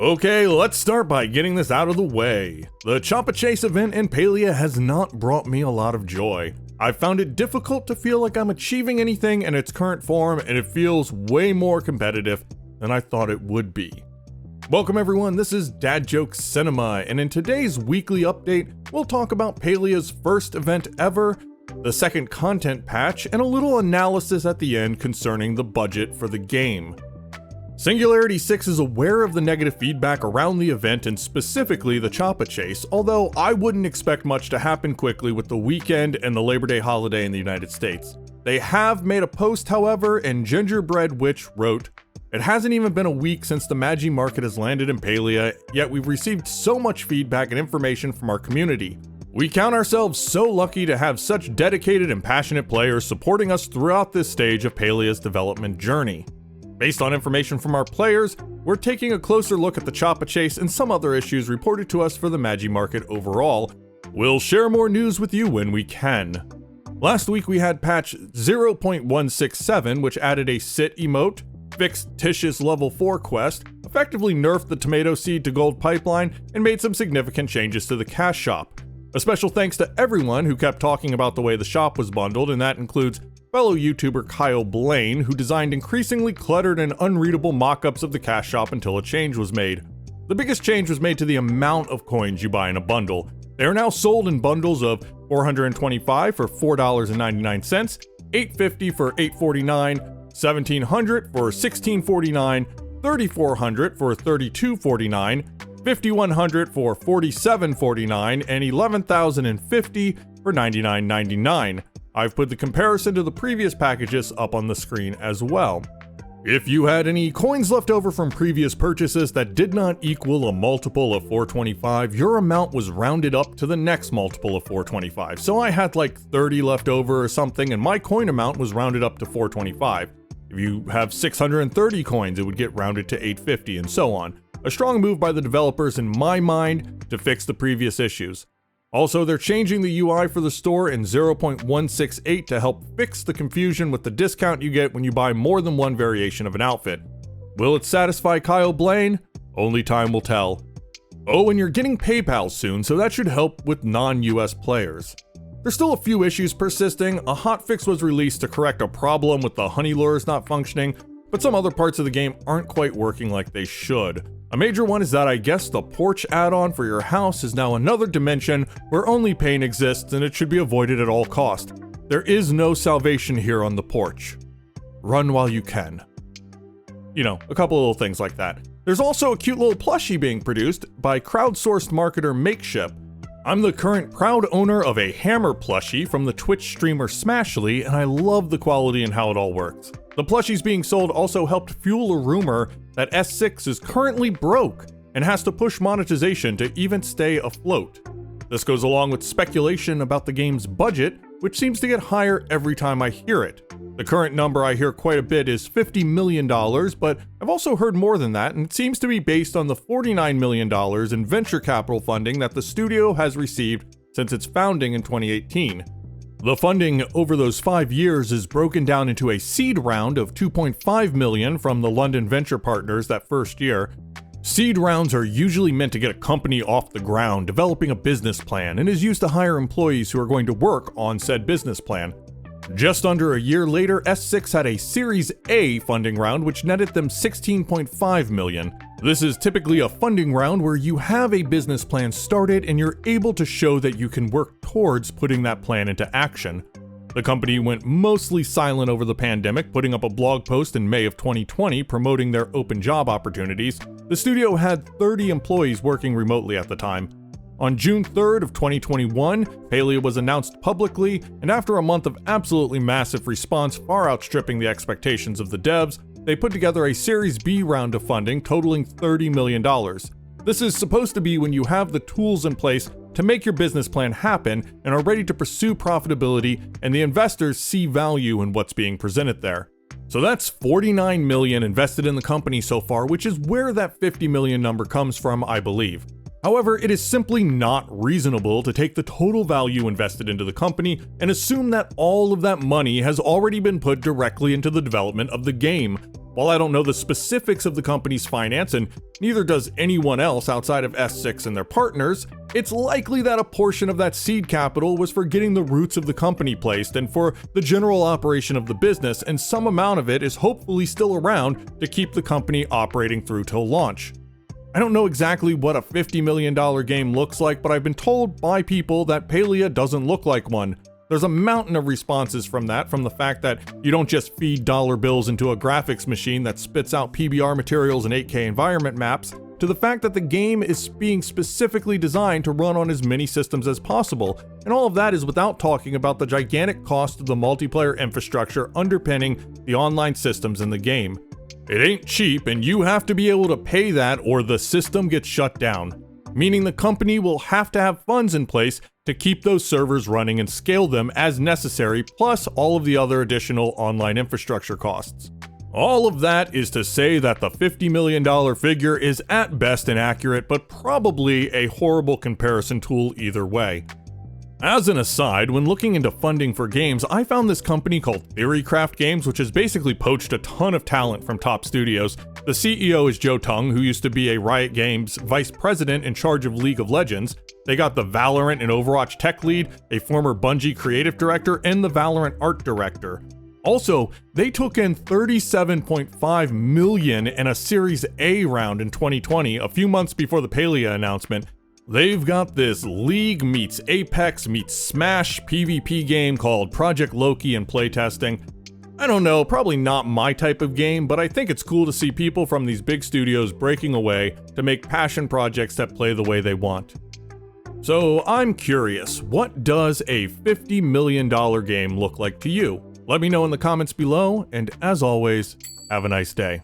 Okay, let's start by getting this out of the way. The Choppa Chase event in Palia has not brought me a lot of joy. I've found it difficult to feel like I'm achieving anything in its current form, and it feels way more competitive than I thought it would be. Welcome everyone, this is DadJokeCinema, and in today's weekly update, we'll talk about Palia's first event ever, the second content patch, and a little analysis at the end concerning the budget for the game. Singularity 6 is aware of the negative feedback around the event and specifically the Choppa Chase, although I wouldn't expect much to happen quickly with the weekend and the Labor Day holiday in the United States. They have made a post, however, and Gingerbread Witch wrote, "It hasn't even been a week since the Maji Market has landed in Palia, yet we've received so much feedback and information from our community. We count ourselves so lucky to have such dedicated and passionate players supporting us throughout this stage of Palia's development journey. Based on information from our players, we're taking a closer look at the Choppa Chase and some other issues reported to us for the Maji Market overall. We'll share more news with you when we can." Last week we had patch 0.167, which added a sit emote, fixed Tish's level 4 quest, effectively nerfed the tomato seed to gold pipeline, and made some significant changes to the cash shop. A special thanks to everyone who kept talking about the way the shop was bundled, and that includes fellow YouTuber Kyle Blane, who designed increasingly cluttered and unreadable mock-ups of the cash shop until a change was made. The biggest change was made to the amount of coins you buy in a bundle. They are now sold in bundles of 425 for $4.99, 850 for $8.49, 1700 for $16.49, 3400 for $32.49, 5100 for $47.49, and 11,050 for $99.99. I've put the comparison to the previous packages up on the screen as well. If you had any coins left over from previous purchases that did not equal a multiple of 425, your amount was rounded up to the next multiple of 425. So I had like 30 left over or something, and my coin amount was rounded up to 425. If you have 630 coins, it would get rounded to 850 and so on. A strong move by the developers in my mind to fix the previous issues. Also, they're changing the UI for the store in 0.168 to help fix the confusion with the discount you get when you buy more than one variation of an outfit. Will it satisfy Kyle Blane? Only time will tell. Oh, and you're getting PayPal soon, so that should help with non-US players. There's still a few issues persisting. A hotfix was released to correct a problem with the honey lures not functioning, but some other parts of the game aren't quite working like they should. A major one is that I guess the porch add-on for your house is now another dimension where only pain exists and it should be avoided at all cost. There is no salvation here on the porch. Run while you can. You know, a couple little things like that. There's also a cute little plushie being produced by crowdsourced marketer Makeship. I'm the current proud owner of a hammer plushie from the Twitch streamer Smashly, and I love the quality and how it all works. The plushies being sold also helped fuel a rumor that S6 is currently broke and has to push monetization to even stay afloat. This goes along with speculation about the game's budget, which seems to get higher every time I hear it. The current number I hear quite a bit is $50 million, but I've also heard more than that, and it seems to be based on the $49 million in venture capital funding that the studio has received since its founding in 2018. The funding over those 5 years is broken down into a seed round of $2.5 million from the London venture partners that first year. Seed rounds are usually meant to get a company off the ground, developing a business plan, and is used to hire employees who are going to work on said business plan. Just under a year later, S6 had a Series A funding round which netted them $16.5 million. This is typically a funding round where you have a business plan started and you're able to show that you can work towards putting that plan into action. The company went mostly silent over the pandemic, putting up a blog post in May of 2020 promoting their open job opportunities. The studio had 30 employees working remotely at the time. On June 3rd of 2021, Palia was announced publicly, and after a month of absolutely massive response far outstripping the expectations of the devs, they put together a Series B round of funding totaling $30 million. This is supposed to be when you have the tools in place to make your business plan happen and are ready to pursue profitability, and the investors see value in what's being presented there. So that's $49 million invested in the company so far, which is where that $50 million number comes from, I believe. However, it is simply not reasonable to take the total value invested into the company and assume that all of that money has already been put directly into the development of the game. While I don't know the specifics of the company's finance, and neither does anyone else outside of S6 and their partners, it's likely that a portion of that seed capital was for getting the roots of the company placed and for the general operation of the business, and some amount of it is hopefully still around to keep the company operating through till launch. I don't know exactly what a $50 million game looks like, but I've been told by people that Palia doesn't look like one. There's a mountain of responses from the fact that you don't just feed dollar bills into a graphics machine that spits out PBR materials and 8K environment maps, to the fact that the game is being specifically designed to run on as many systems as possible, and all of that is without talking about the gigantic cost of the multiplayer infrastructure underpinning the online systems in the game. It ain't cheap, and you have to be able to pay that or the system gets shut down, meaning the company will have to have funds in place to keep those servers running and scale them as necessary, plus all of the other additional online infrastructure costs. All of that is to say that the $50 million figure is at best inaccurate, but probably a horrible comparison tool either way. As an aside, when looking into funding for games, I found this company called Theorycraft Games, which has basically poached a ton of talent from top studios. The CEO is Joe Tung, who used to be a Riot Games vice president in charge of League of Legends. They got the Valorant and Overwatch tech lead, a former Bungie creative director, and the Valorant art director. Also, they took in $37.5 million in a Series A round in 2020, a few months before the Palia announcement. They've got this League meets Apex meets Smash PvP game called Project Loki in playtesting. I don't know, probably not my type of game, but I think it's cool to see people from these big studios breaking away to make passion projects that play the way they want. So I'm curious, what does a $50 million game look like to you? Let me know in the comments below, and as always, have a nice day.